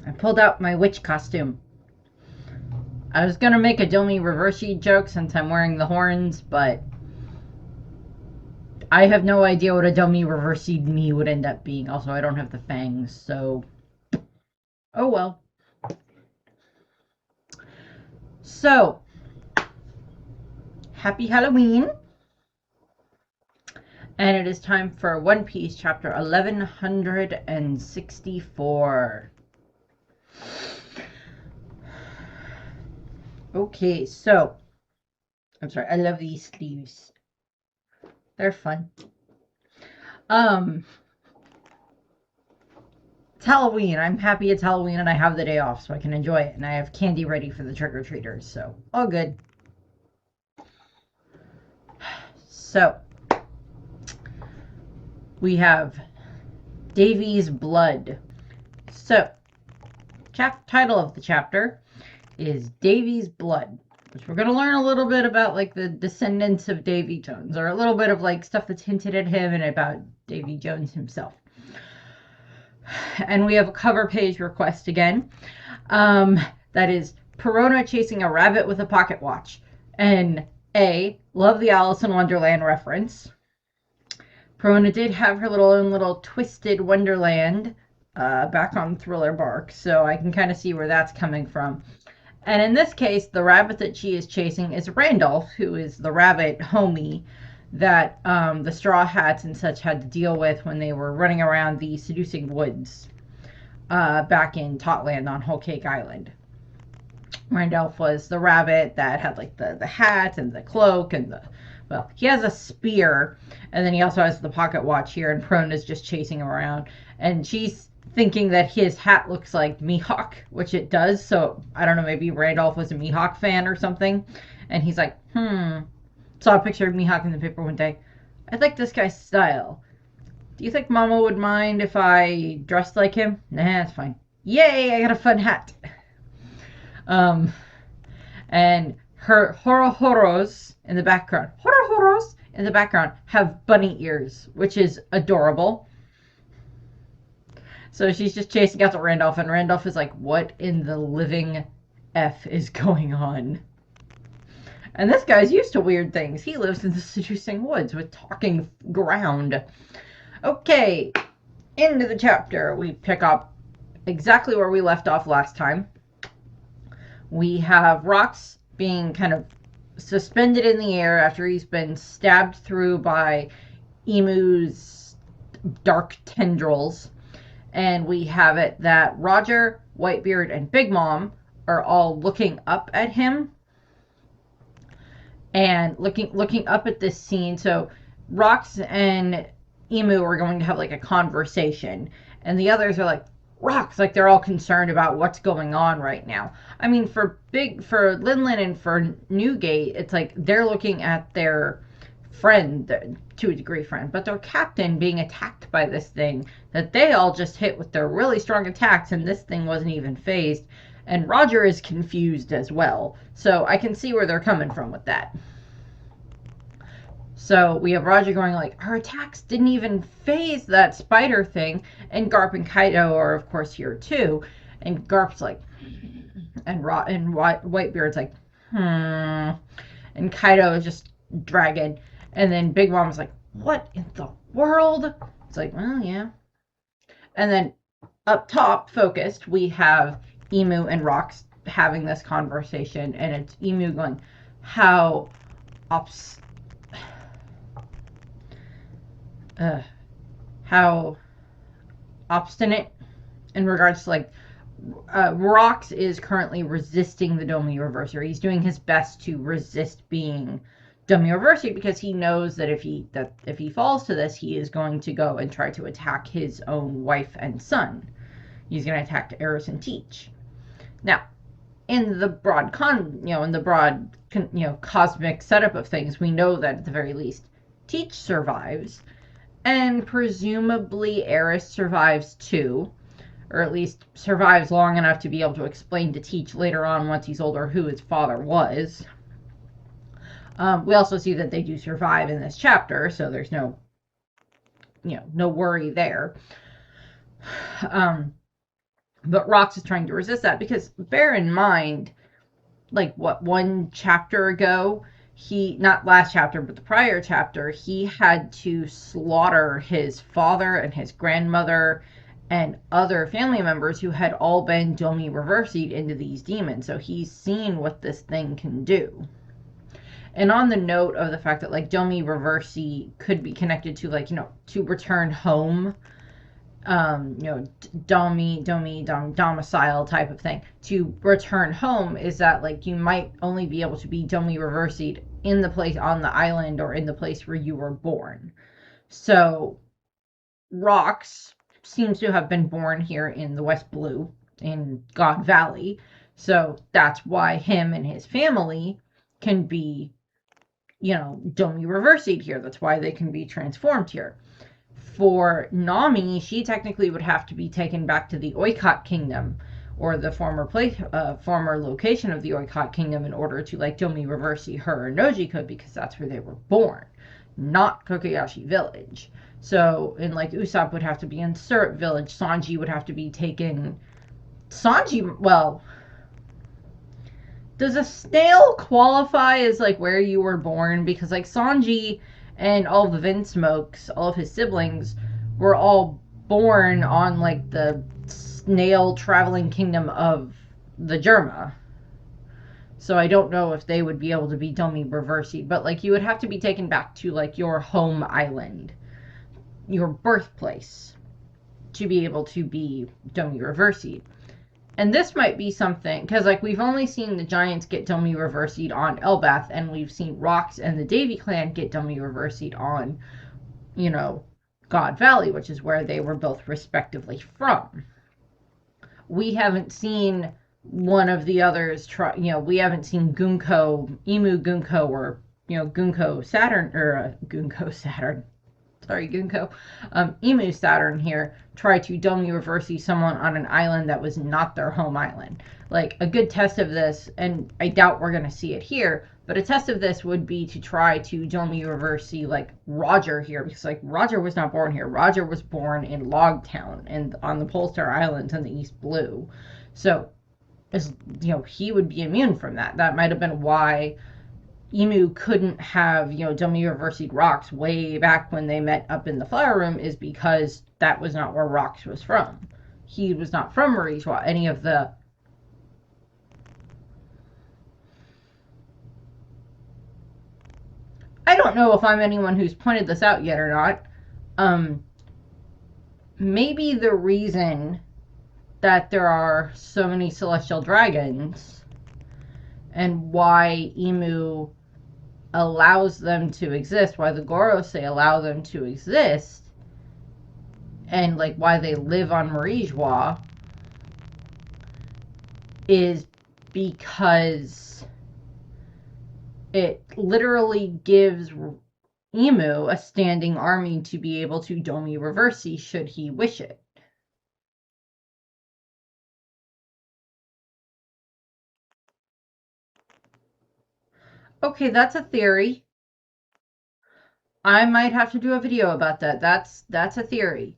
I pulled out my witch costume. I was gonna make a Domi Reversi joke since I'm wearing the horns, but I have no idea what a Domi Reversi me would end up being. Also, I don't have the fangs, so oh well. So, happy Halloween. And it is time for One Piece chapter 1164. Okay, so I'm sorry, I love these sleeves. They're fun. It's Halloween. I'm happy it's Halloween and I have the day off so I can enjoy it. And I have candy ready for the trick-or-treaters, so all good. So, we have Davy's Blood. So, title of the chapter is Davy's Blood, which we're going to learn a little bit about, like, the descendants of Davy Jones, or a little bit of, like, stuff that's hinted at him and about Davy Jones himself. And we have a cover page request again. That is Perona chasing a rabbit with a pocket watch. And love the Alice in Wonderland reference. Perona did have her own little twisted Wonderland back on Thriller Bark, so I can kind of see where that's coming from. And in this case, the rabbit that she is chasing is Randolph, who is the rabbit homie that the Straw Hats and such had to deal with when they were running around the seducing woods back in Totland on Whole Cake Island. Randolph was the rabbit that had like the hat and the cloak and he has a spear, and then he also has the pocket watch here, and Prone is just chasing him around, and she's thinking that his hat looks like Mihawk, which it does, so I don't know, maybe Randolph was a Mihawk fan or something, and he's like, saw a picture of Mihawk in the paper one day. I like this guy's style. Do you think Mama would mind if I dressed like him? Nah, it's fine. Yay, I got a fun hat. And her horohoros in the background. Horohoros in the background have bunny ears, which is adorable. So she's just chasing after Randolph, and Randolph is like, what in the living F is going on? And this guy's used to weird things. He lives in the seducing woods with talking ground. Okay, into the chapter. We pick up exactly where we left off last time. We have Rox being kind of suspended in the air after he's been stabbed through by Emu's dark tendrils. And we have it that Roger, Whitebeard, and Big Mom are all looking up at him. And looking up at this scene. So Rox and Emu are going to have like a conversation. And the others are like, Rox, like they're all concerned about what's going on right now. I mean, for Linlin and for Newgate, it's like they're looking at their friend, to a degree friend, but their captain being attacked by this thing that they all just hit with their really strong attacks, and this thing wasn't even phased. And Roger is confused as well. So I can see where they're coming from with that. So we have Roger going like, our attacks didn't even phase that spider thing. And Garp and Kaido are, of course, here too. And Garp's like, and Whitebeard's like, And Kaido is just dragging. And then Big Mom's like, what in the world? It's like, well, yeah. And then up top, focused, we have Emu and Rox having this conversation. And it's Emu going, how obstinate in regards to like Rox is currently resisting the Domi Reverser. He's doing his best to resist being Domi Reverser because he knows that if he falls to this, he is going to go and try to attack his own wife and son. He's going to attack Eris and Teach. Now, in the broad cosmic setup of things, we know that at the very least Teach survives. And presumably Eris survives too, or at least survives long enough to be able to explain to Teach later on, once he's older, who his father was. We also see that they do survive in this chapter, so there's no worry there. But Rox is trying to resist that because bear in mind, like what, one chapter ago, not last chapter, but the prior chapter, he had to slaughter his father and his grandmother and other family members who had all been Domi reversied into these demons. So he's seen what this thing can do. And on the note of the fact that like Domi Reversi could be connected to like, to return home, domicile type of thing, to return home, is that like you might only be able to be Domi Reversied in the place on the island or in the place where you were born. So Rox seems to have been born here in the West Blue in God Valley. So that's why him and his family can be, Domi Reversied here. That's why they can be transformed here. For Nami, she technically would have to be taken back to the Oikot Kingdom, or the former location of the Oikot Kingdom, in order to like Domi Reversi her or Nojiko, because that's where they were born, not Kokoyashi Village. So, and like Usopp would have to be in Syrup Village, Sanji would have to be taken. Well, does a snail qualify as like where you were born? Because like Sanji and all of the Vinsmokes, all of his siblings, were all born on like the snail traveling kingdom of the Germa. So I don't know if they would be able to be Domi Reversi, but like you would have to be taken back to like your home island, your birthplace, to be able to be Domi Reversi. And this might be something, because like we've only seen the Giants get Domi Reversied on Elbaf, and we've seen Rox and the Davy clan get Domi Reversied on, God Valley, which is where they were both respectively from. We haven't seen one of the others try, we haven't seen Emu Gunko, or, Gunko Saturn, or Gunko Saturn. Sorry, Gunko. Emu Saturn here try to Domi Reversi someone on an island that was not their home island. Like, a good test of this, and I doubt we're going to see it here, but a test of this would be to try to Domi Reversi, like, Roger here, because, like, Roger was not born here. Roger was born in Logtown, and on the Polestar Islands in the East Blue. So, he would be immune from that. That might have been why Emu couldn't have, Domi Reversied Rox way back when they met up in the flower room, is because that was not where Rox was from. He was not from Marijois. Any of the... I don't know if I'm anyone who's pointed this out yet or not. Maybe the reason that there are so many celestial dragons and why Emu allows them to exist, why the Gorosei allow them to exist, and like why they live on Marijois, is because it literally gives Emu a standing army to be able to Domi Reversi should he wish it. Okay, that's a theory. I might have to do a video about that. That's a theory.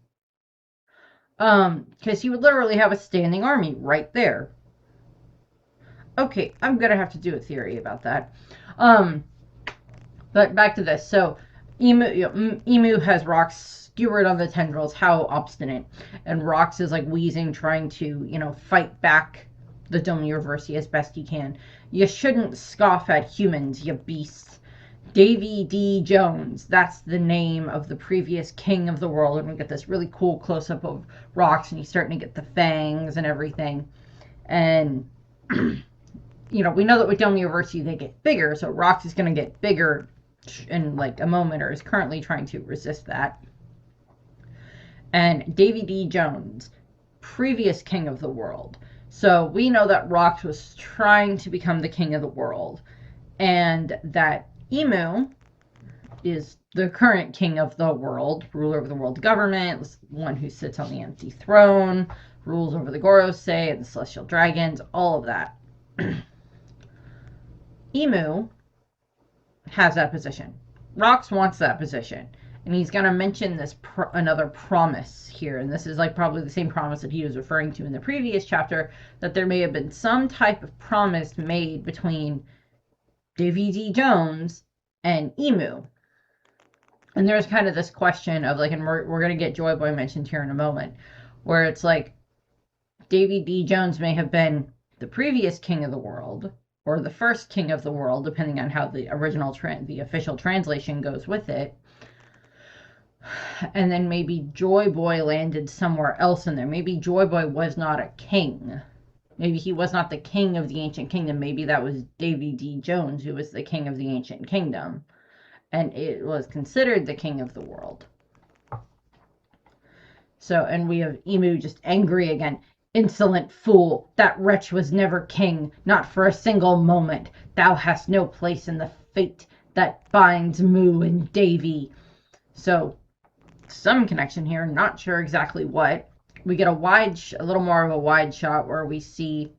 Because he would literally have a standing army right there. Okay, I'm gonna have to do a theory about that. But back to this. So, Emu has Rox skewered on the tendrils. How obstinate! And Rox is like wheezing, trying to fight back the Domi Reversi as best he can. You shouldn't scoff at humans, you beasts. Davy D. Jones, that's the name of the previous king of the world. And we get this really cool close-up of Rox, and he's starting to get the fangs and everything. And, we know that with Domi Reversi they get bigger, so Rox is going to get bigger in like a moment, or is currently trying to resist that. And Davy D. Jones, previous king of the world. So we know that Rox was trying to become the king of the world, and that Emu is the current king of the world, ruler of the world government, one who sits on the empty throne, rules over the Gorosei and the celestial dragons, all of that. Emu has that position. Rox wants that position. And he's going to mention this another promise here, and this is like probably the same promise that he was referring to in the previous chapter, that there may have been some type of promise made between Davy D. Jones and Emu. And there's kind of this question of like, and we're going to get Joy Boy mentioned here in a moment, where it's like Davy D. Jones may have been the previous king of the world, or the first king of the world, depending on how the original the official translation goes with it. And then maybe Joy Boy landed somewhere else in there. Maybe Joy Boy was not a king. Maybe he was not the king of the ancient kingdom. Maybe that was Davy D. Jones who was the king of the ancient kingdom, and it was considered the king of the world. So, and we have Emu just angry again. Insolent fool, that wretch was never king, not for a single moment. Thou hast no place in the fate that binds Moo and Davy. So, some connection here, not sure exactly what. We get a little more of a wide shot where we see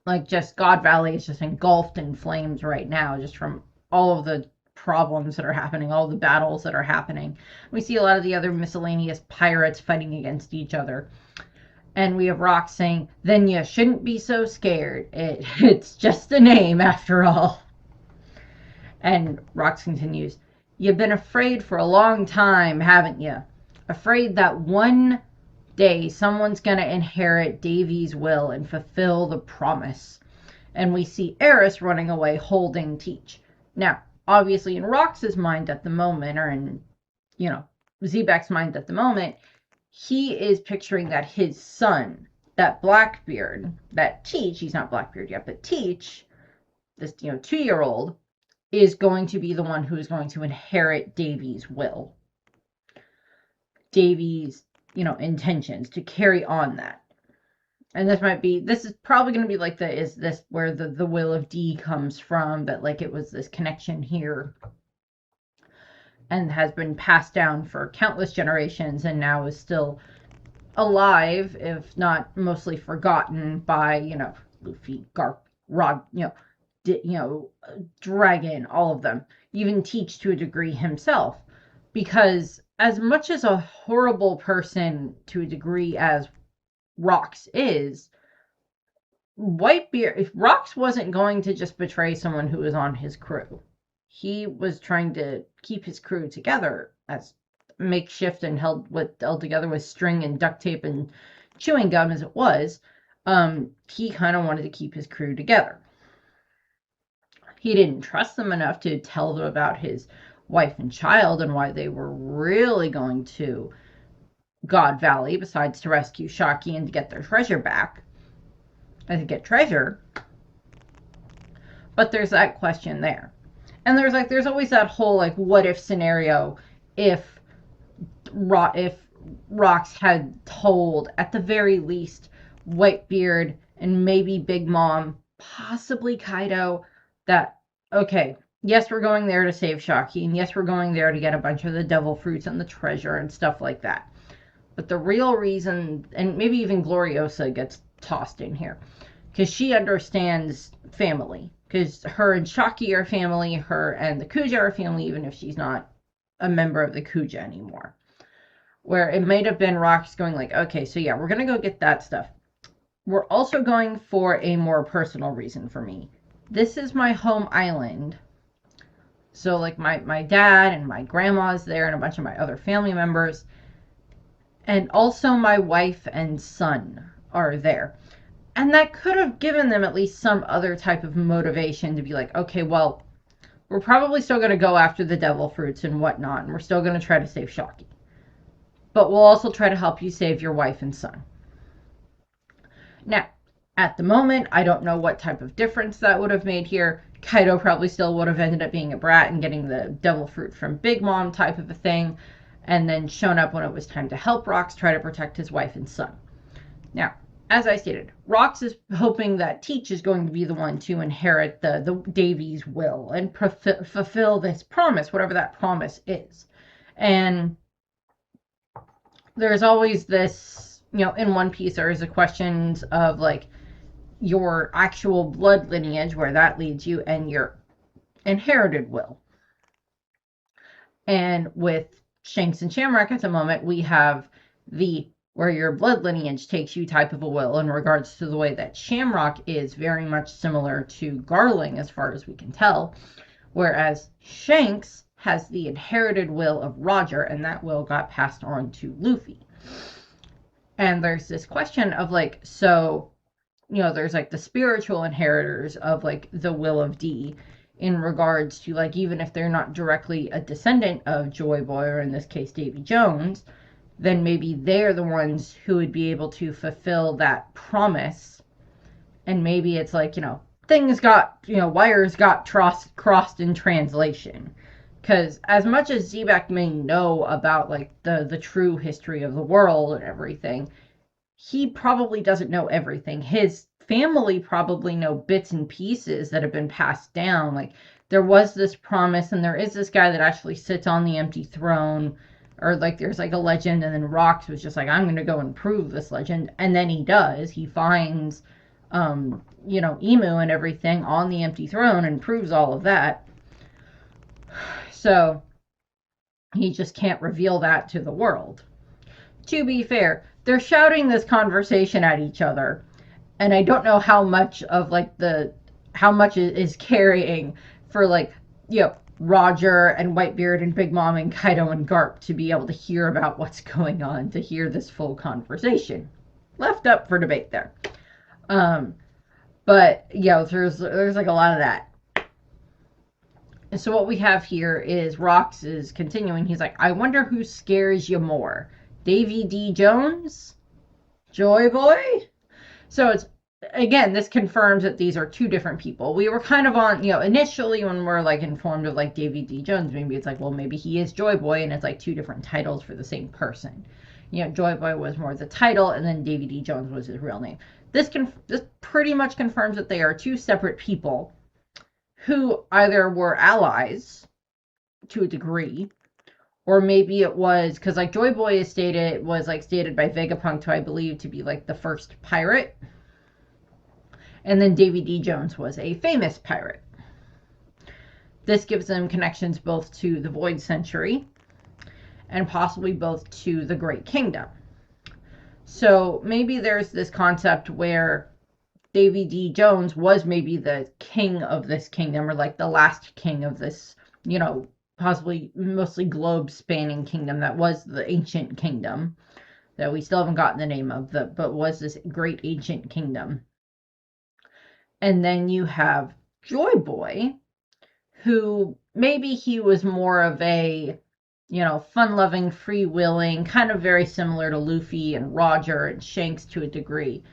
like just God Valley is just engulfed in flames right now, just from all of the problems that are happening, all the battles that are happening. We see a lot of the other miscellaneous pirates fighting against each other. And we have Rox saying, then you shouldn't be so scared. It's just a name after all. And Rox continues, you've been afraid for a long time, haven't you? Afraid that one day someone's going to inherit Davy's will and fulfill the promise. And we see Eris running away holding Teach. Now, obviously in Rox's mind at the moment, or in, Xebeck's mind at the moment, he is picturing that his son, that Blackbeard, that Teach, he's not Blackbeard yet, but Teach, this, 2-year-old, is going to be the one who is going to inherit Davy's will. Davy's, intentions to carry on that. And this is probably going to be like is this where the will of D comes from, but like it was this connection here and has been passed down for countless generations and now is still alive, if not mostly forgotten by, Luffy, Garp, Rod, Dragon, all of them, even Teach to a degree himself, because as much as a horrible person to a degree as Rox is, Whitebeard, if Rox wasn't going to just betray someone who was on his crew, he was trying to keep his crew together as makeshift and held together with string and duct tape and chewing gum as it was. He kind of wanted to keep his crew together. He didn't trust them enough to tell them about his wife and child and why they were really going to God Valley, besides to rescue Shaki and to get their treasure back. And to get treasure. But there's that question there. And there's always that whole what if scenario if Rox had told at the very least Whitebeard and maybe Big Mom, possibly Kaido, that okay, yes, we're going there to save Shaki, and yes, we're going there to get a bunch of the devil fruits and the treasure and stuff like that. But the real reason, and maybe even Gloriosa gets tossed in here, because she understands family. Because her and Shaki are family, her and the Kuja are family, even if she's not a member of the Kuja anymore. Where it might have been Rox going okay, so yeah, we're going to go get that stuff. We're also going for a more personal reason for me. This is my home island. So my dad and my grandma's there and a bunch of my other family members. And also my wife and son are there. And that could have given them at least some other type of motivation to be okay, well, we're probably still going to go after the devil fruits and whatnot, and we're still going to try to save Shaki. But we'll also try to help you save your wife and son. Now, at the moment, I don't know what type of difference that would have made here. Kaido probably still would have ended up being a brat and getting the devil fruit from Big Mom type of a thing, and then shown up when it was time to help Rox try to protect his wife and son. Now, as I stated, Rox is hoping that Teach is going to be the one to inherit the Davy's will and fulfill this promise, whatever that promise is. And there's always this, in One Piece, there is a question of your actual blood lineage, where that leads you, and your inherited will. And with Shanks and Shamrock at the moment, we have the where your blood lineage takes you type of a will, in regards to the way that Shamrock is very much similar to Garling as far as we can tell, whereas Shanks has the inherited will of Roger, and that will got passed on to Luffy. And there's this question of like, so, there's like the spiritual inheritors of like the will of D, in regards to like, even if they're not directly a descendant of Joy Boy, or in this case Davy Jones, then maybe they're the ones who would be able to fulfill that promise. And maybe it's like, things got, wires got crossed in translation. Because as much as Zebak may know about like the true history of the world and everything, he probably doesn't know everything. His family probably know bits and pieces that have been passed down. Like, there was this promise, and there is this guy that actually sits on the empty throne, or like there's like a legend, and then Rox was just like, I'm going to go and prove this legend. And then he does. He finds, Emu and everything on the empty throne and proves all of that. So he just can't reveal that to the world. To be fair, they're shouting this conversation at each other, and I don't know how much of like how much it is carrying for like, Roger and Whitebeard and Big Mom and Kaido and Garp to be able to hear about what's going on, to hear this full conversation. Left up for debate there. But there's like a lot of that. And so what we have here is Rox is continuing. He's like, I wonder who scares you more, Davy D. Jones, Joy Boy? So it's, again, this confirms that these are two different people. We were kind of on, initially when we're like informed of like Davy D. Jones, maybe it's like, well, maybe he is Joy Boy, and it's like two different titles for the same person. Joy Boy was more the title, and then Davy D. Jones was his real name. This pretty much confirms that they are two separate people who either were allies to a degree, or maybe it was because like Joy Boy is stated by Vegapunk, who I believe to be like the first pirate, and then Davy D. Jones was a famous pirate. This gives them connections both to the Void Century and possibly both to the Great Kingdom. So maybe there's this concept where Davy D. Jones was maybe the king of this kingdom, or like the last king of this, possibly mostly globe-spanning kingdom that was the ancient kingdom, that we still haven't gotten the name of, but was this great ancient kingdom. And then you have Joy Boy, who maybe he was more of a, fun-loving, free-willing, kind of very similar to Luffy and Roger and Shanks to a degree.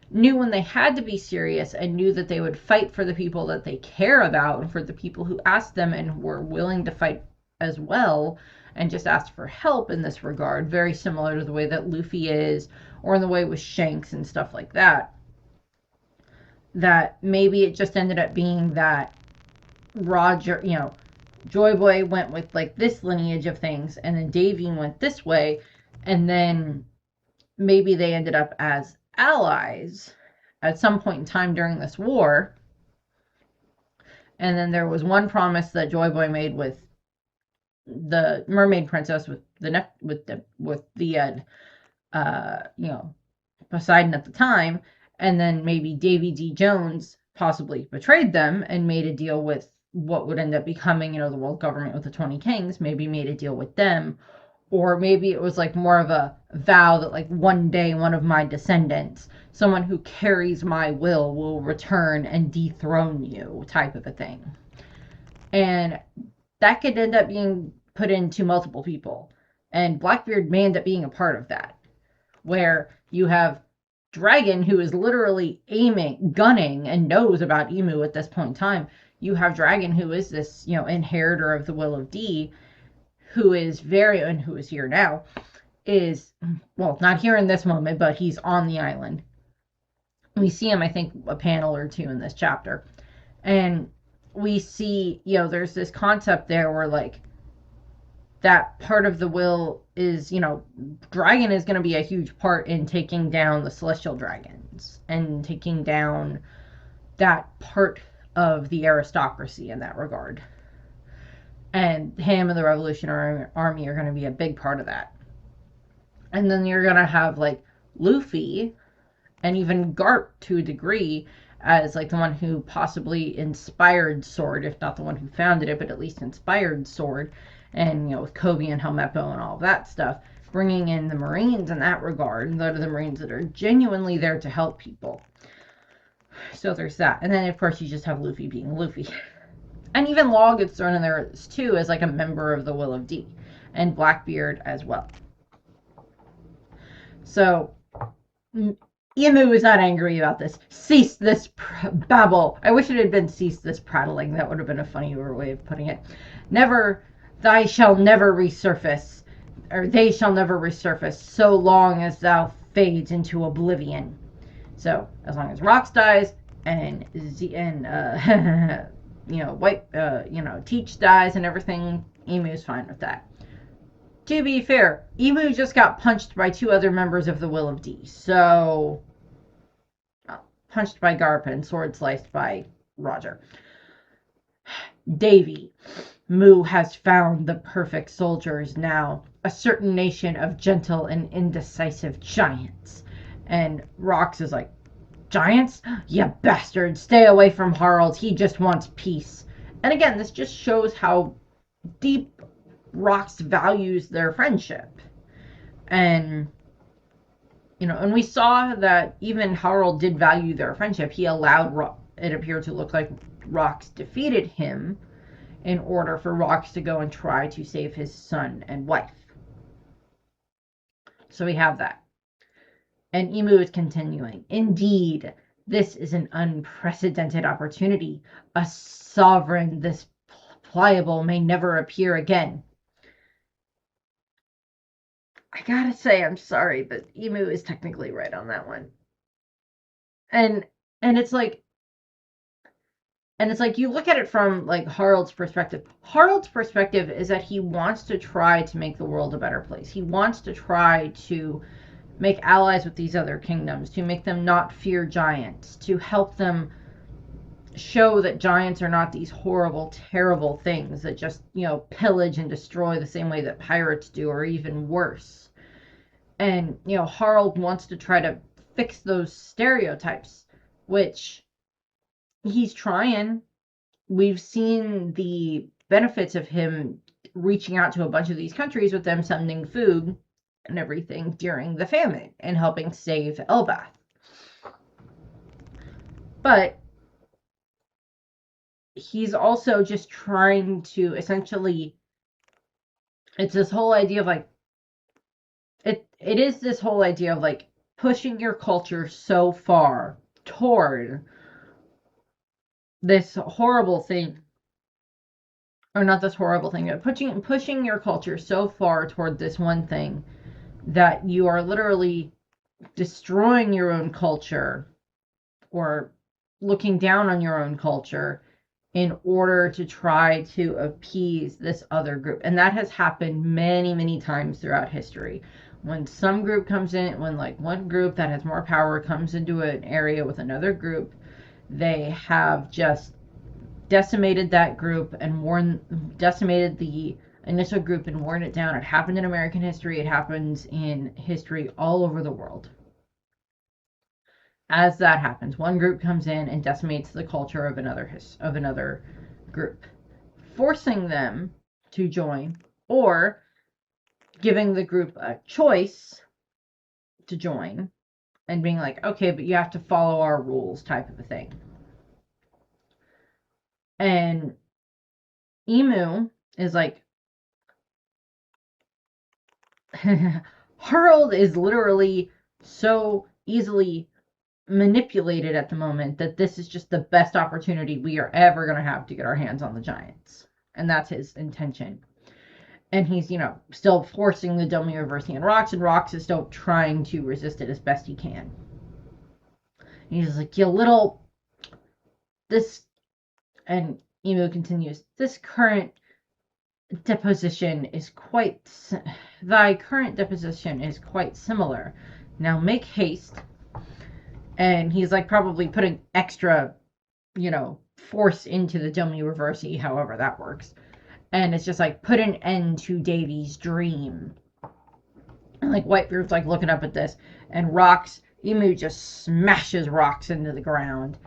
Knew when they had to be serious, and knew that they would fight for the people that they care about, and for the people who asked them and were willing to fight as well, and just asked for help in this regard, very similar to the way that Luffy is, or in the way with Shanks and stuff like that. That maybe it just ended up being that Roger, Joy Boy went with like this lineage of things, and then Davy went this way, and then maybe they ended up as allies at some point in time during this war. And then there was one promise that Joy Boy made with the Mermaid Princess, with the Poseidon at the time, and then maybe Davy D. Jones possibly betrayed them and made a deal with what would end up becoming, the world government with the 20 kings, maybe made a deal with them. Or maybe it was like more of a vow that like one day one of my descendants, someone who carries my will return and dethrone you, type of a thing. And that could end up being put into multiple people. And Blackbeard may end up being a part of that. Where you have Dragon, who is literally gunning, and knows about Emu at this point in time. You have Dragon, who is this, inheritor of the will of D, who is and who is here now, is, well, not here in this moment, but he's on the island. We see him, I think, a panel or two in this chapter. And we see, there's this concept there where, like, that part of the will is, Dragon is going to be a huge part in taking down the Celestial Dragons and taking down that part of the aristocracy in that regard. And him and the Revolutionary Army are going to be a big part of that. And then you're going to have like Luffy and even Garp to a degree as like the one who possibly inspired Sword, if not the one who founded it, but at least inspired Sword. And, you know, with Kobe and Helmeppo and all of that stuff, bringing in the Marines in that regard. Those are the Marines that are genuinely there to help people. So there's that. And then, of course, you just have Luffy being Luffy. And even Law gets thrown in there, too, as like a member of the Will of D. And Blackbeard as well. So, Imu is not angry about this. Cease this babble. I wish it had been cease this prattling. That would have been a funnier way of putting it. Never, thy shall never resurface, or they shall never resurface, so long as thou fades into oblivion. So, as long as Rocks dies, and Teach dies and everything, Emu's fine with that. To be fair, Emu just got punched by 2 other members of the Will of D. So, punched by Garp and sword sliced by Roger. Davy. Mu has found the perfect soldiers now. A certain nation of gentle and indecisive giants. And Rocks is like, giants? You bastard. Stay away from Harald. He just wants peace. And again, this just shows how deep Rocks values their friendship. And, you know, and we saw that even Harald did value their friendship. He allowed it appeared to look like Rocks defeated him in order for Rocks to go and try to save his son and wife. So we have that. And Emu is continuing. Indeed, this is an unprecedented opportunity. A sovereign this pliable may never appear again. I gotta say, I'm sorry, but Emu is technically right on that one. And it's like, you look at it from like Harald's perspective. Harald's perspective is that he wants to try to make the world a better place. He wants to try to make allies with these other kingdoms, to make them not fear giants, to help them show that giants are not these horrible, terrible things that just, pillage and destroy the same way that pirates do, or even worse. And, Harald wants to try to fix those stereotypes, which he's trying. We've seen the benefits of him reaching out to a bunch of these countries with them sending food and everything during the famine and helping save Elbaf. But he's also just trying to essentially, it's this whole idea of like, it is this whole idea of like pushing your culture so far toward this horrible thing, or not this horrible thing, but pushing your culture so far toward this one thing that you are literally destroying your own culture or looking down on your own culture in order to try to appease this other group. And that has happened many, many times throughout history. When some group comes in, when like one group that has more power comes into an area with another group, they have just decimated that group and decimated the initial group and worn it down. It happened in American history. It happens in history all over the world. As that happens, one group comes in and decimates the culture of another group, forcing them to join or giving the group a choice to join and being like, okay, but you have to follow our rules type of a thing. And Emu is like, Harald is literally so easily manipulated at the moment that this is just the best opportunity we are ever going to have to get our hands on the giants. And that's his intention. And he's, still forcing the Domiyoversi and Rocks is still trying to resist it as best he can. And he's like, and Emu continues, thy current deposition is quite similar. Now make haste. And he's like probably putting extra, force into the Domiyoversi, however that works. And it's just like, put an end to Davy's dream. And like Whitebeard's like looking up at this, and Emu just smashes rocks into the ground.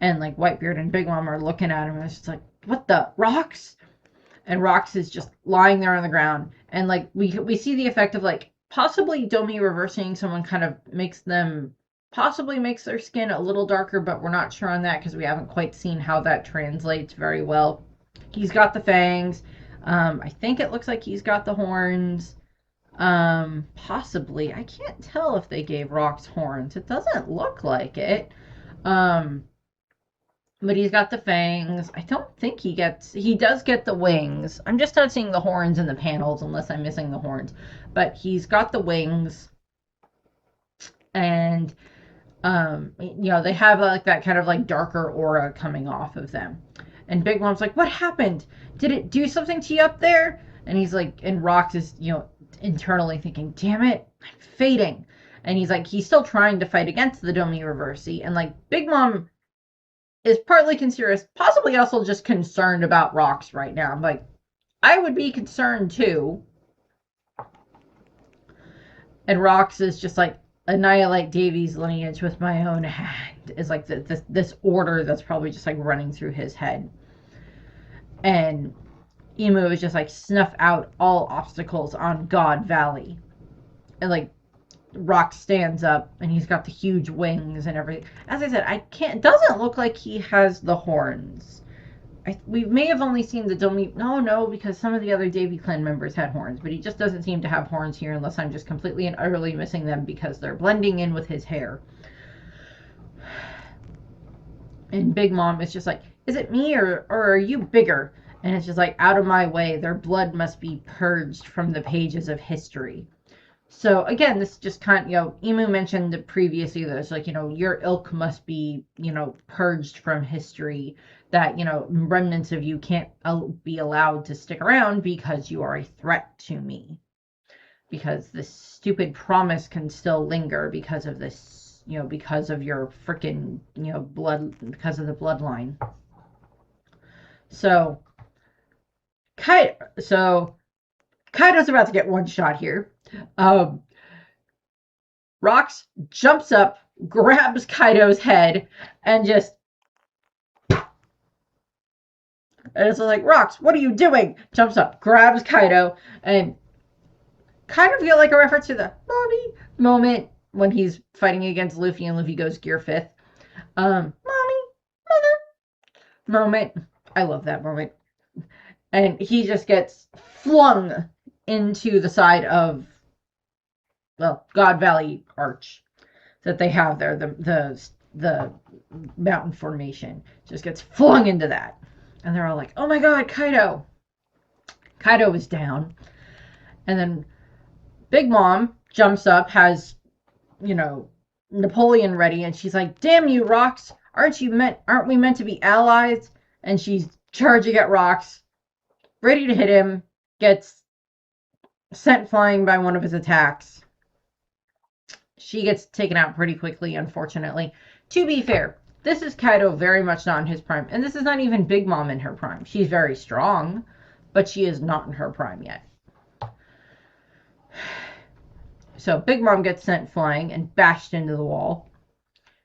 And like Whitebeard and Big Mom are looking at him, and it's just like, what the rocks? And Rocks is just lying there on the ground. And like we see the effect of like possibly Domi reversing someone kind of possibly makes their skin a little darker, but we're not sure on that because we haven't quite seen how that translates very well. He's got the fangs. I think it looks like he's got the horns. Possibly. I can't tell if they gave Rocks horns. It doesn't look like it. But he's got the fangs. I don't think he does get the wings. I'm just not seeing the horns in the panels unless I'm missing the horns. But he's got the wings. And, they have like that kind of like darker aura coming off of them. And Big Mom's like, what happened? Did it do something to you up there? And he's like, and Rocks is, internally thinking, damn it, I'm fading. And he's like, he's still trying to fight against the Domi Reversi. And like, Big Mom is partly concerned, possibly also just concerned about Rocks right now. I'm like, I would be concerned too. And Rocks is just like, annihilate Davy's lineage with my own hand. Is like this order that's probably just like running through his head. And Emu is just like, snuff out all obstacles on God Valley. And like, Rock stands up, and he's got the huge wings and everything. As I said, it doesn't look like he has the horns. We may have only seen the Domi. No, because some of the other Davy Clan members had horns, but he just doesn't seem to have horns here unless I'm just completely and utterly missing them because they're blending in with his hair. And Big Mom is just like, is it me or are you bigger? And it's just like, out of my way, their blood must be purged from the pages of history. So again, this just kind of, Emu mentioned previously that it's like, your ilk must be, purged from history, that, remnants of you can't be allowed to stick around because you are a threat to me. Because this stupid promise can still linger because of this, because of your freaking, blood, because of the bloodline. So Kaido's about to get one shot here. Rocks jumps up, grabs Kaido's head, and just, and it's like, Rocks, what are you doing? Jumps up, grabs Kaido, and kind of feel like a reference to the mommy moment when he's fighting against Luffy and Luffy goes Gear 5th. Mommy, mother moment. I love that moment. And he just gets flung into the side of, God Valley Arch that they have there, the mountain formation, just gets flung into that. And they're all like, oh my god, Kaido. Kaido is down. And then Big Mom jumps up, has, Napoleon ready, and she's like, damn you, Rocks. Aren't we meant to be allies? And she's charging at Rocks, ready to hit him, gets sent flying by one of his attacks. She gets taken out pretty quickly, unfortunately. To be fair, this is Kaido very much not in his prime. And this is not even Big Mom in her prime. She's very strong, but she is not in her prime yet. So Big Mom gets sent flying and bashed into the wall.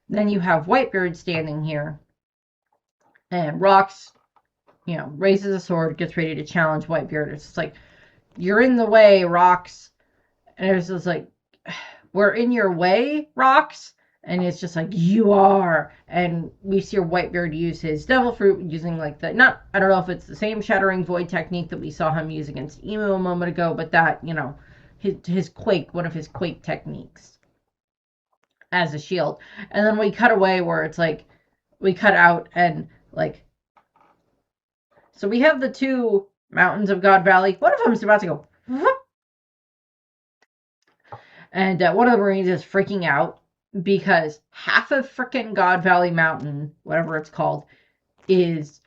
Then you have Whitebeard standing here. And Rocks, raises a sword, gets ready to challenge Whitebeard. It's just like, you're in the way, Rocks. And it's just like, we're in your way, Rocks. And it's just like, you are. And we see Whitebeard use his Devil Fruit using like I don't know if it's the same Shattering Void technique that we saw him use against Emu a moment ago, but that, his Quake, one of his Quake techniques as a shield. And then we cut away where it's like, we cut out and like, so we have the two mountains of God Valley. One of them is about to go, whoop. And one of the Marines is freaking out because half of frickin' God Valley Mountain, whatever it's called, is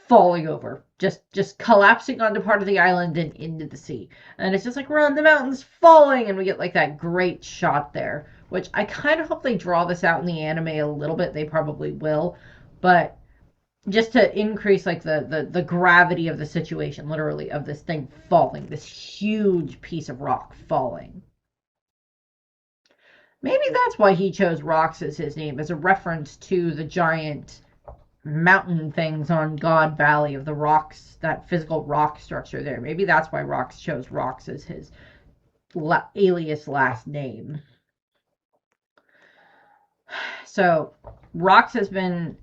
falling over. Just collapsing onto part of the island and into the sea. And it's just like, run, the mountain's falling! And we get like that great shot there, which I kind of hope they draw this out in the anime a little bit. They probably will. But just to increase like the gravity of the situation, literally, of this thing falling, this huge piece of rock falling. Maybe that's why he chose rocks as his name, as a reference to the giant mountain things on God Valley, of the rocks, that physical rock structure there. Maybe that's why Rocks chose Rocks as his alias last name. So Rocks has been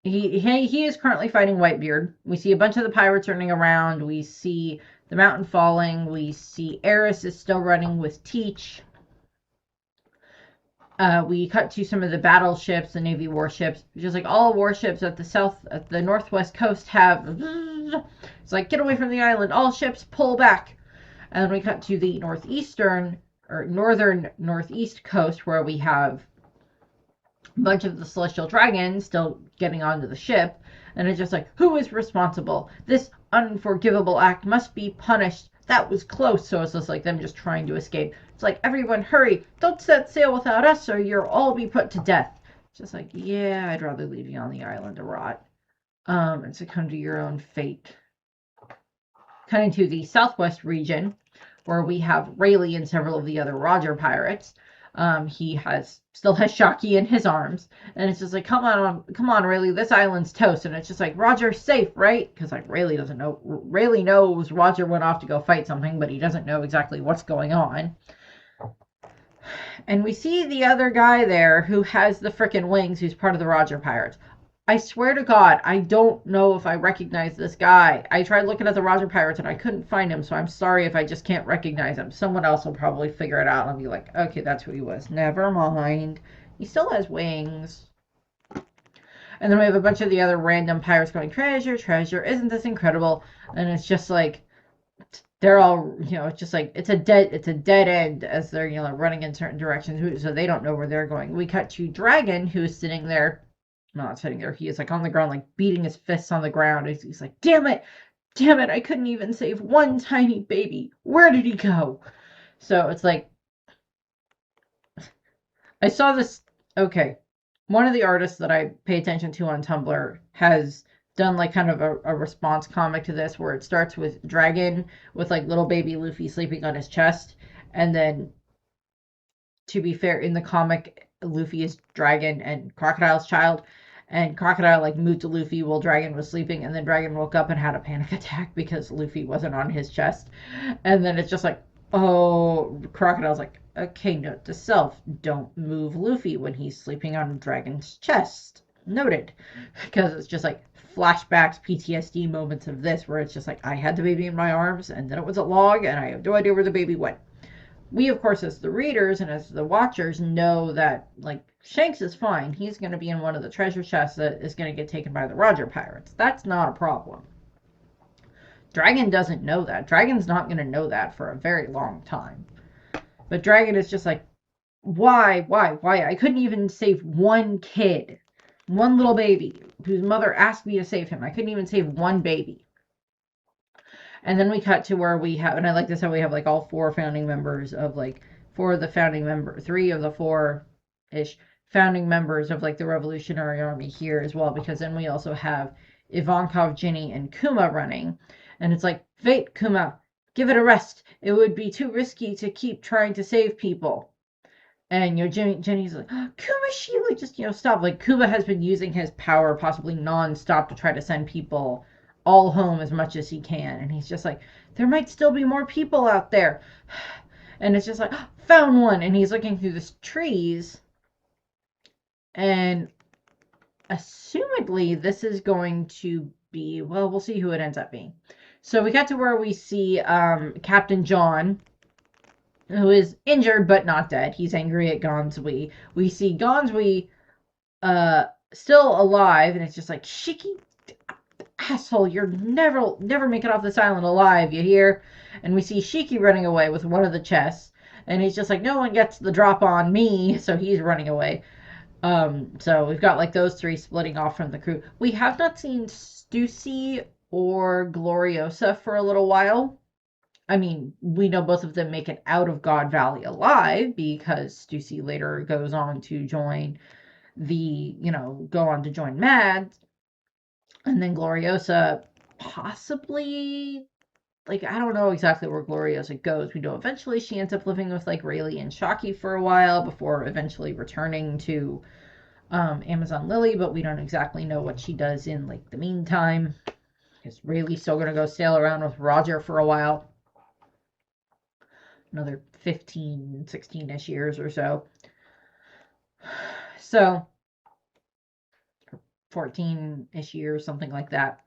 he is currently fighting Whitebeard. We see a bunch of the pirates running around. We see the mountain falling. We see Eris is still running with Teach. We cut to some of the battleships, the Navy warships, just like all warships at the northwest coast have. It's like, get away from the island, all ships pull back. And then we cut to the northeastern or northern northeast coast, where we have a bunch of the Celestial Dragons still getting onto the ship. And it's just like, who is responsible? This unforgivable act must be punished. That was close. So it's just like them just trying to escape. It's like, everyone hurry. Don't set sail without us or you'll all be put to death. It's just like, yeah, I'd rather leave you on the island to rot. And succumb to your own fate. Cutting to the southwest region, where we have Rayleigh and several of the other Roger pirates. He still has Shockey in his arms, and it's just like, come on, Rayleigh, this island's toast. And it's just like, Roger's safe, right? Because like Rayleigh doesn't know. Rayleigh knows Roger went off to go fight something, but he doesn't know exactly what's going on. And we see the other guy there who has the frickin' wings, who's part of the Roger pirates. I swear to God, I don't know if I recognize this guy. I tried looking at the Roger Pirates and I couldn't find him, so I'm sorry if I just can't recognize him. Someone else will probably figure it out and I'll be like, okay, that's who he was. Never mind. He still has wings. And then we have a bunch of the other random pirates going, treasure, treasure, isn't this incredible? And it's just like, they're all, it's just like, it's a dead end as they're, running in certain directions, so they don't know where they're going. We cut to Dragon, who's sitting there. Not sitting there. He is like on the ground, like beating his fists on the ground. He's like, damn it, I couldn't even save one tiny baby. Where did he go? So it's like, I saw this. Okay, one of the artists that I pay attention to on Tumblr has done like kind of a response comic to this, where it starts with Dragon with like little baby Luffy sleeping on his chest, and then, to be fair, in the comic, Luffy is Dragon and Crocodile's child. And Crocodile like moved to Luffy while Dragon was sleeping, and then Dragon woke up and had a panic attack because Luffy wasn't on his chest. And then it's just like, oh, Crocodile's like, okay, note to self, don't move Luffy when he's sleeping on Dragon's chest. Noted. Because it's just like flashbacks, PTSD moments of this, where it's just like, I had the baby in my arms, and then it was a log, and I have no idea where the baby went. We, of course, as the readers and as the watchers, know that, like, Shanks is fine. He's going to be in one of the treasure chests that is going to get taken by the Roger pirates. That's not a problem. Dragon doesn't know that. Dragon's not going to know that for a very long time. But Dragon is just like, why? I couldn't even save one kid. One little baby whose mother asked me to save him. I couldn't even save one baby. And then we cut to where we have, and I like this how we have like all four founding members of like three of the four-ish founding members of like the Revolutionary Army here as well, because then we also have Ivankov, Ginny, and Kuma running. And it's like, wait, Kuma, give it a rest. It would be too risky to keep trying to save people. And Jenny's like, oh, Kuma, Sheila, just stop. Like, Kuma has been using his power possibly non-stop to try to send people all home as much as he can, and he's just like, there might still be more people out there. And it's just like, oh, found one. And he's looking through the trees, and assumedly this is going to be, well, we'll see who it ends up being. So we got to where we see Captain John, who is injured but not dead. He's angry at Gonzui. We see Gonzui still alive, and it's just like, Shiki, asshole, you're never make it off this island alive, you hear? And we see Shiki running away with one of the chests, and he's just like, no one gets the drop on me, so he's running away. So we've got like those three splitting off from the crew. We have not seen Stussy or Gloriosa for a little while. I mean, we know both of them make it out of God Valley alive, because Stussy later goes on to join go on to join Mads. And then Gloriosa possibly, like, I don't know exactly where Gloriosa goes. We know eventually she ends up living with, like, Rayleigh and Shocky for a while before eventually returning to Amazon Lily, but we don't exactly know what she does in, like, the meantime. Is Rayleigh still going to go sail around with Roger for a while? Another 15, 16-ish years or so. So, 14-ish years, something like that.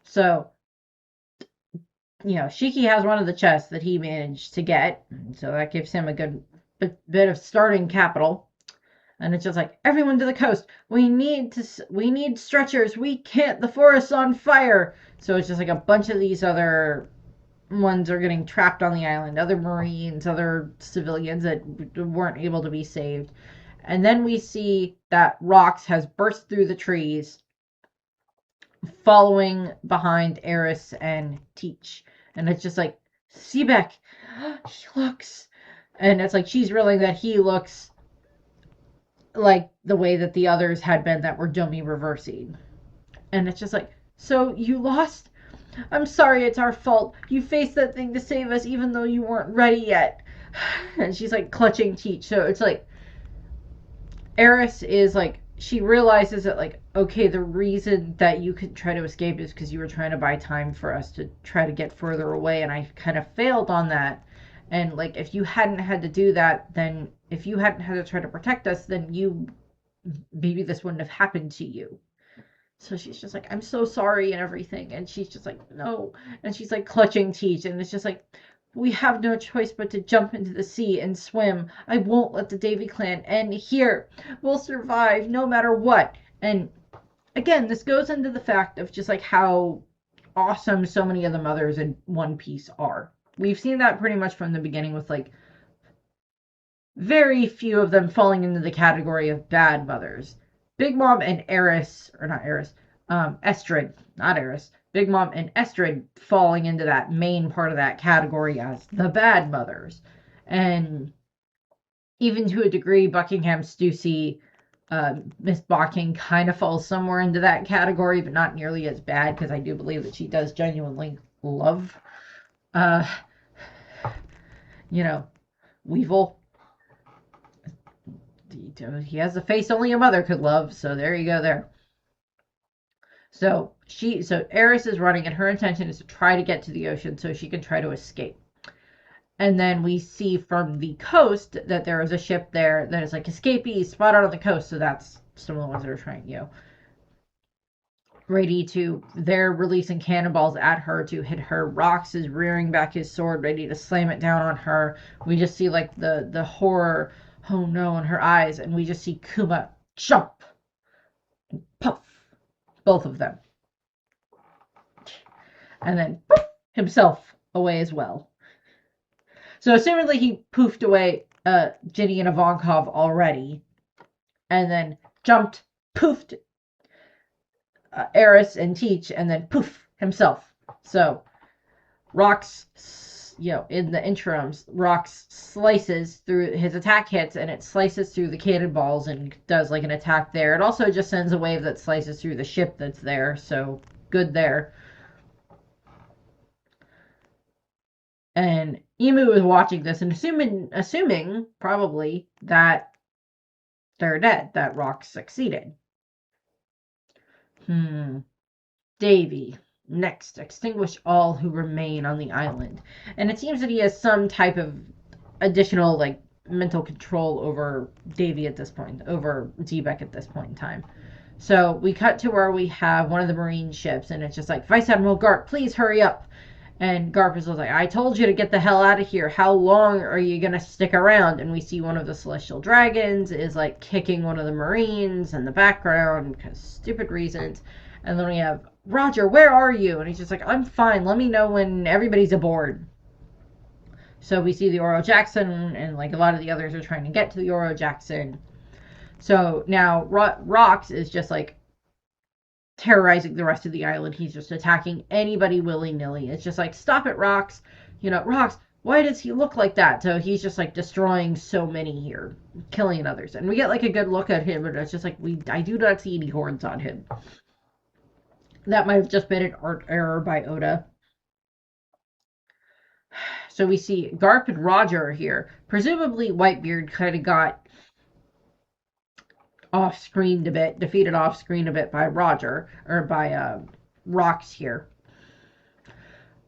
So, Shiki has one of the chests that he managed to get, so that gives him a good bit of starting capital. And it's just like, everyone to the coast. We need stretchers. We can't. The forest's on fire. So it's just like a bunch of these other ones are getting trapped on the island. Other Marines, other civilians that weren't able to be saved. And then we see that Rox has burst through the trees, following behind Eris and Teach. And it's just like, Seebeck, he looks. And it's like she's realizing that he looks like the way that the others had been that were Domi reversing. And it's just like, so you lost? I'm sorry, it's our fault. You faced that thing to save us even though you weren't ready yet. And she's like clutching Teach. So it's like, Eris is like, she realizes that, like, okay, the reason that you could try to escape is because you were trying to buy time for us to try to get further away, and I kind of failed on that. And, like, if you hadn't had to do that, then if you hadn't had to try to protect us, then maybe this wouldn't have happened to you. So she's just like, I'm so sorry and everything. And she's just like, no. And she's like clutching Teach, and it's just like, we have no choice but to jump into the sea and swim. I won't let the Davy clan end here. We'll survive no matter what. And again, this goes into the fact of just like how awesome so many of the mothers in One Piece are. We've seen that pretty much from the beginning with like very few of them falling into the category of bad mothers. Big Mom and Eris, or not Eris, Estrid, not Eris. Big Mom and Estrid falling into that main part of that category as the bad mothers. And even to a degree, Buckingham Stussy, Miss Bocking kind of falls somewhere into that category, but not nearly as bad, because I do believe that she does genuinely love, Weevil. He has a face only a mother could love, so there you go there. So Eris is running, and her intention is to try to get to the ocean so she can try to escape. And then we see from the coast that there is a ship there that is like escapees spotted on the coast. So that's some of the ones that are trying, ready to, they're releasing cannonballs at her to hit her. Rox is rearing back his sword, ready to slam it down on her. We just see like the horror, oh no, in her eyes. And we just see Kuma jump and puff. Both of them. And then poof, himself away as well. So assumedly he poofed away Ginny and Ivankov already. And then jumped, poofed Eris and Teach, and then poof, himself. So Rox, in the interims, Rox slices through, his attack hits, and it slices through the cannonballs and does like an attack there. It also just sends a wave that slices through the ship that's there, so good there. And Imu is watching this and assuming probably that they're dead, that Rox succeeded. Davy. Next, extinguish all who remain on the island. And it seems that he has some type of additional, like, mental control over Davy at this point, over Xebec at this point in time. So we cut to where we have one of the Marine ships, and it's just like, Vice Admiral Garp, please hurry up. And Garp is like, I told you to get the hell out of here. How long are you going to stick around? And we see one of the Celestial Dragons is, like, kicking one of the Marines in the background because stupid reasons. And then we have, Roger, where are you? And he's just like, I'm fine. Let me know when everybody's aboard. So we see the Oro Jackson, and like a lot of the others are trying to get to the Oro Jackson. So now Rox is just like terrorizing the rest of the island. He's just attacking anybody willy-nilly. It's just like, stop it, Rox. Rox, why does he look like that? So he's just like destroying so many here, killing others. And we get like a good look at him, and it's just like I do not see any horns on him. That might have just been an art error by Oda. So we see Garp and Roger here. Presumably Whitebeard kind of got off-screened a bit, defeated off-screen a bit by Roger, or by Rocks here.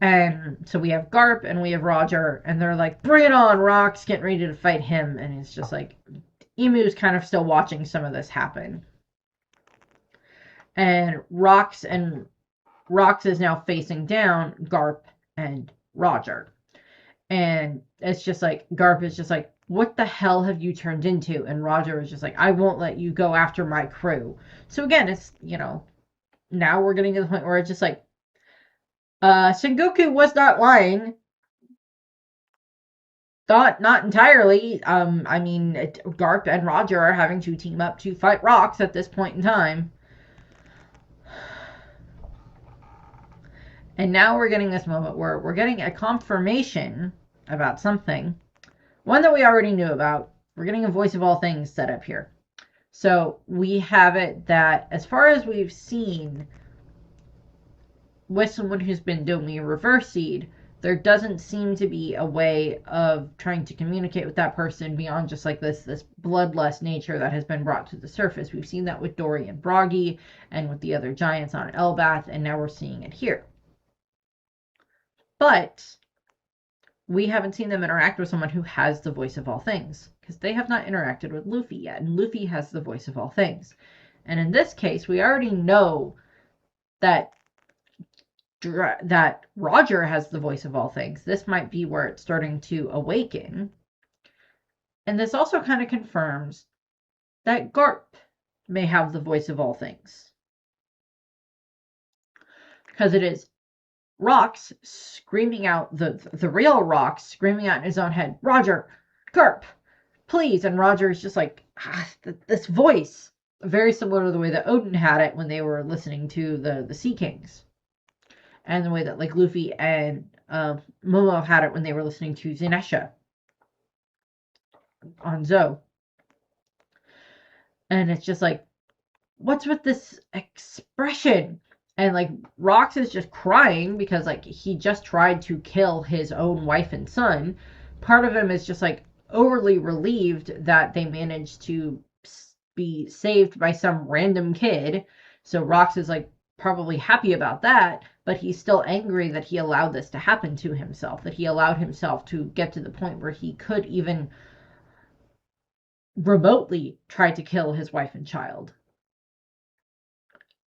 And so we have Garp and we have Roger, and they're like, bring it on, Rocks, getting ready to fight him. And it's just like, Emu's kind of still watching some of this happen. And Rocks is now facing down Garp and Roger. And it's just like, Garp is just like, what the hell have you turned into? And Roger is just like, I won't let you go after my crew. So again, it's, now we're getting to the point where it's just like, Sengoku was not lying. Not entirely. I mean, Garp and Roger are having to team up to fight Rocks at this point in time. And now we're getting this moment where we're getting a confirmation about something. One that we already knew about. We're getting a voice of all things set up here. So we have it that, as far as we've seen, with someone who's been doing a reverse seed, there doesn't seem to be a way of trying to communicate with that person beyond just like this bloodlust nature that has been brought to the surface. We've seen that with Dory and Bragi and with the other giants on Elbaf, and now we're seeing it here. But we haven't seen them interact with someone who has the voice of all things, because they have not interacted with Luffy yet, and Luffy has the voice of all things. And in this case, we already know that Roger has the voice of all things. This might be where it's starting to awaken. And this also kind of confirms that Garp may have the voice of all things. Because it is Rocks screaming out, the real Rocks screaming out in his own head, Roger, Garp, please. And Roger is just like, this voice. Very similar to the way that Odin had it when they were listening to the Sea Kings. And the way that like Luffy and Momo had it when they were listening to Zenesha on Zou. And it's just like, what's with this expression? And like Rocks is just crying because like he just tried to kill his own wife and son. Part of him is just like overly relieved that they managed to be saved by some random kid. So Rocks is like probably happy about that, but he's still angry that he allowed this to happen to himself, that he allowed himself to get to the point where he could even remotely try to kill his wife and child.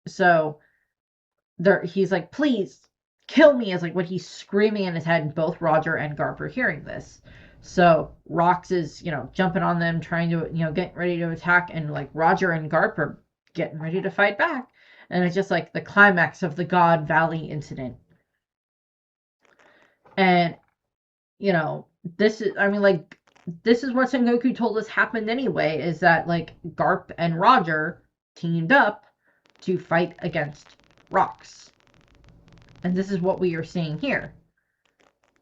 So he's like, please kill me, is like what he's screaming in his head, and both Roger and Garp are hearing this. So Rocks is, jumping on them, trying to, getting ready to attack, and like Roger and Garp are getting ready to fight back. And it's just like the climax of the God Valley incident. And, this is what Sengoku told us happened anyway, is that like Garp and Roger teamed up to fight against Rocks. And this is what we are seeing here.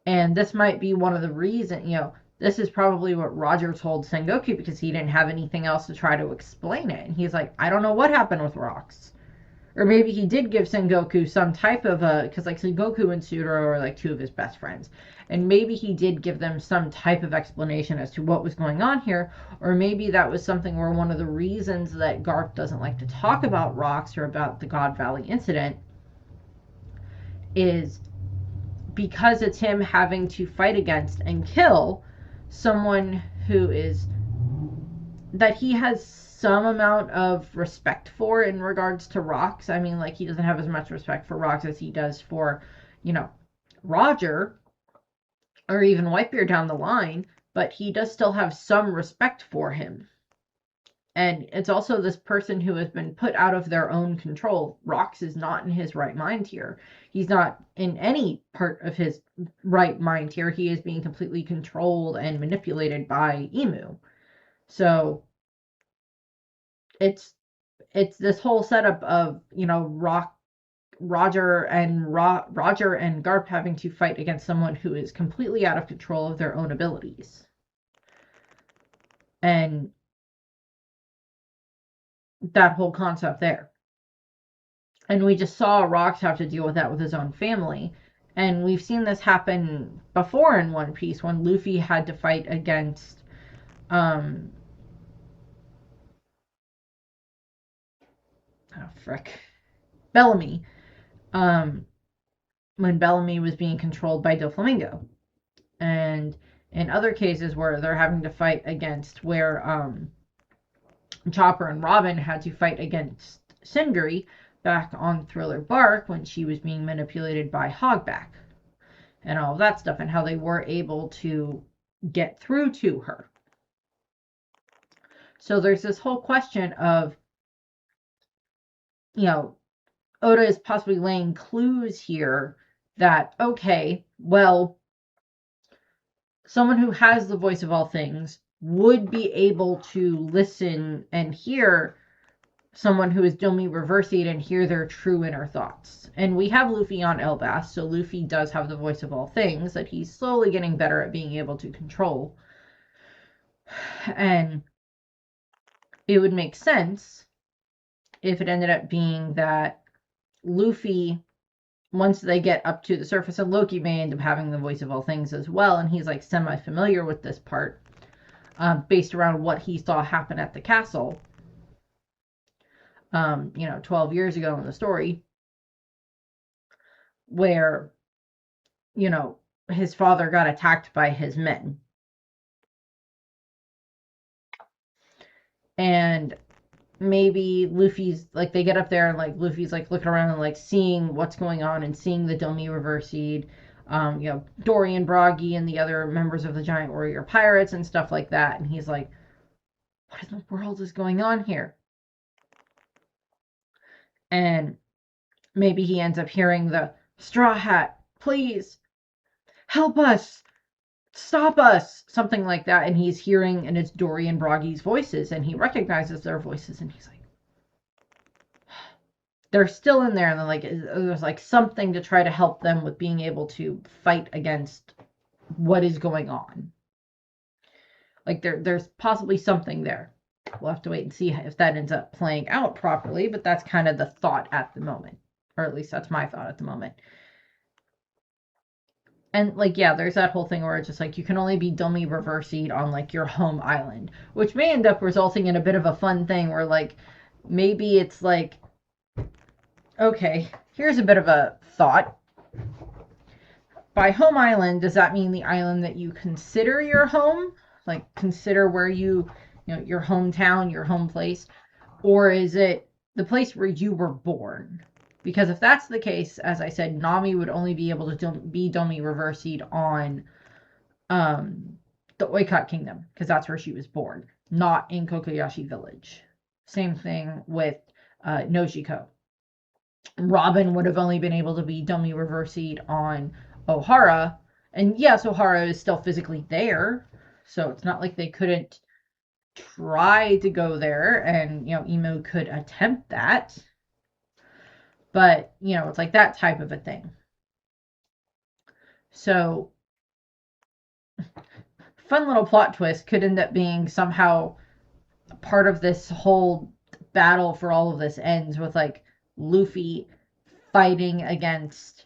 And this might be one of the reasons, this is probably what Roger told Sengoku because he didn't have anything else to try to explain it. And he's like, I don't know what happened with Rocks. Or maybe he did give Sengoku some type of because like Sengoku and Sudoro are like two of his best friends. And maybe he did give them some type of explanation as to what was going on here. Or maybe that was something where one of the reasons that Garp doesn't like to talk about Rocks or about the God Valley incident is because it's him having to fight against and kill someone who is, that he has some amount of respect for in regards to Rocks. I mean, like, he doesn't have as much respect for Rocks as he does for, Roger or even Whitebeard down the line, but he does still have some respect for him. And it's also this person who has been put out of their own control. Rocks is not in his right mind here. He's not in any part of his right mind here. He is being completely controlled and manipulated by Emu. So it's this whole setup of, Roger and Garp having to fight against someone who is completely out of control of their own abilities. And that whole concept there. And we just saw Rox have to deal with that with his own family. And we've seen this happen before in One Piece when Luffy had to fight against Bellamy. When Bellamy was being controlled by Doflamingo. And in other cases where they're having to fight against where Chopper and Robin had to fight against Sindri back on Thriller Bark when she was being manipulated by Hogback and all of that stuff, and how they were able to get through to her. So there's this whole question of, Oda is possibly laying clues here that, okay, well, someone who has the voice of all things would be able to listen and hear someone who is Domi Reversied and hear their true inner thoughts. And we have Luffy on Elbas, so Luffy does have the voice of all things that he's slowly getting better at being able to control. And it would make sense if it ended up being that Luffy, once they get up to the surface, and Loki may end up having the voice of all things as well, and he's like semi-familiar with this part, based around what he saw happen at the castle, 12 years ago in the story, where, his father got attacked by his men. And maybe Luffy's like, they get up there and like Luffy's like looking around and like seeing what's going on and seeing the Domi Reversied, Dorian Broggy and the other members of the Giant Warrior Pirates and stuff like that. And he's like, what in the world is going on here? And maybe he ends up hearing the Straw Hat, please help us, stop us, something like that. And he's hearing, and it's Dorian Broggy's voices, and he recognizes their voices, and he's like, they're still in there, and like there's like something to try to help them with being able to fight against what is going on. Like there's possibly something there. We'll have to wait and see if that ends up playing out properly, but that's kind of the thought at the moment, or at least that's my thought at the moment. And like, yeah, there's that whole thing where it's just like you can only be Domi Reversied on like your home island, which may end up resulting in a bit of a fun thing where like maybe it's like, okay, here's a bit of a thought. By home island, does that mean the island that you consider your home? Like consider where your hometown, your home place? Or is it the place where you were born? Because if that's the case, as I said, Nami would only be able to be Domi Reversied on the Oikot Kingdom, because that's where she was born, not in Kokoyashi Village. Same thing with Nojiko. Robin would have only been able to be Domi Reversied on Ohara. And yes, Ohara is still physically there, so it's not like they couldn't try to go there, and Imu could attempt that. But it's like that type of a thing. So fun little plot twist could end up being somehow part of this whole battle for all of this ends with like Luffy fighting against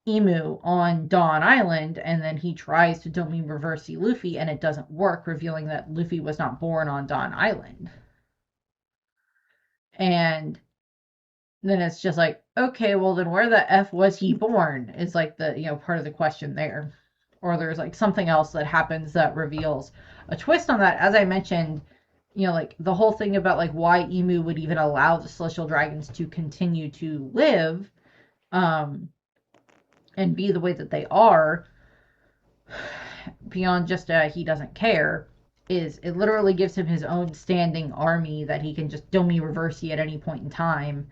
Imu on Dawn Island, and then he tries to Domi Reverse Luffy and it doesn't work, revealing that Luffy was not born on Dawn Island. And then it's just like, okay, well then where the F was he born is like the part of the question there. Or there's like something else that happens that reveals a twist on that. As I mentioned, like the whole thing about like why Imu would even allow the Celestial Dragons to continue to live and be the way that they are, beyond just he doesn't care, is it literally gives him his own standing army that he can just Domi Reverse at any point in time.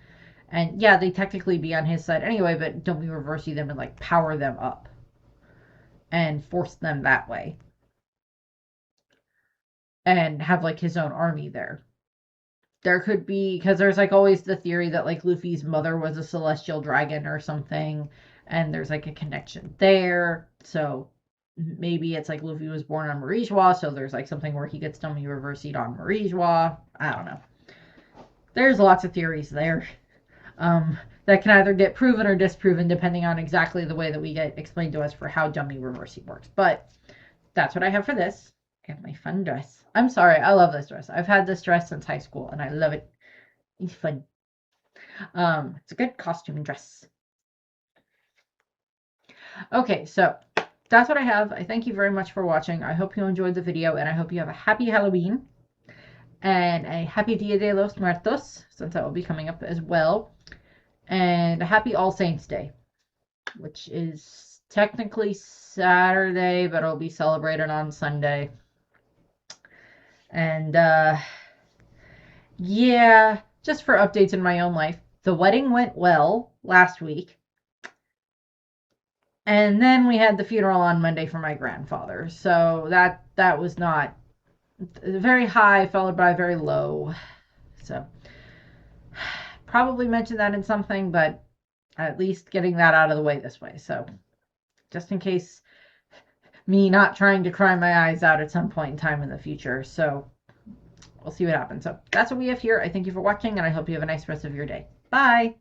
And yeah, they technically be on his side anyway, but Domi Reverse them and like power them up and force them that way. And have like his own army there. there could be, because there's like always the theory that like Luffy's mother was a celestial dragon or something, and there's like a connection there. So maybe it's like Luffy was born on Marijois, so there's like something where he gets dummy reversied on Marijois. I don't know. There's lots of theories there. That can either get proven or disproven depending on exactly the way that we get explained to us for how dummy reversing works. But that's what I have for this. And my fun dress. I'm sorry, I love this dress. I've had this dress since high school and I love it. It's fun. It's a good costume dress. Okay, so that's what I have. I thank you very much for watching. I hope you enjoyed the video and I hope you have a happy Halloween and a happy Dia de los Muertos, since that will be coming up as well. And a happy All Saints Day, which is technically Saturday, but it'll be celebrated on Sunday. And yeah, just for updates in my own life, the wedding went well last week. And then we had the funeral on Monday for my grandfather. So that was not very high, followed by very low. So probably mentioned that in something, but at least getting that out of the way this way. So just in case me not trying to cry my eyes out at some point in time in the future. So we'll see what happens. So that's what we have here. I thank you for watching, and I hope you have a nice rest of your day. Bye.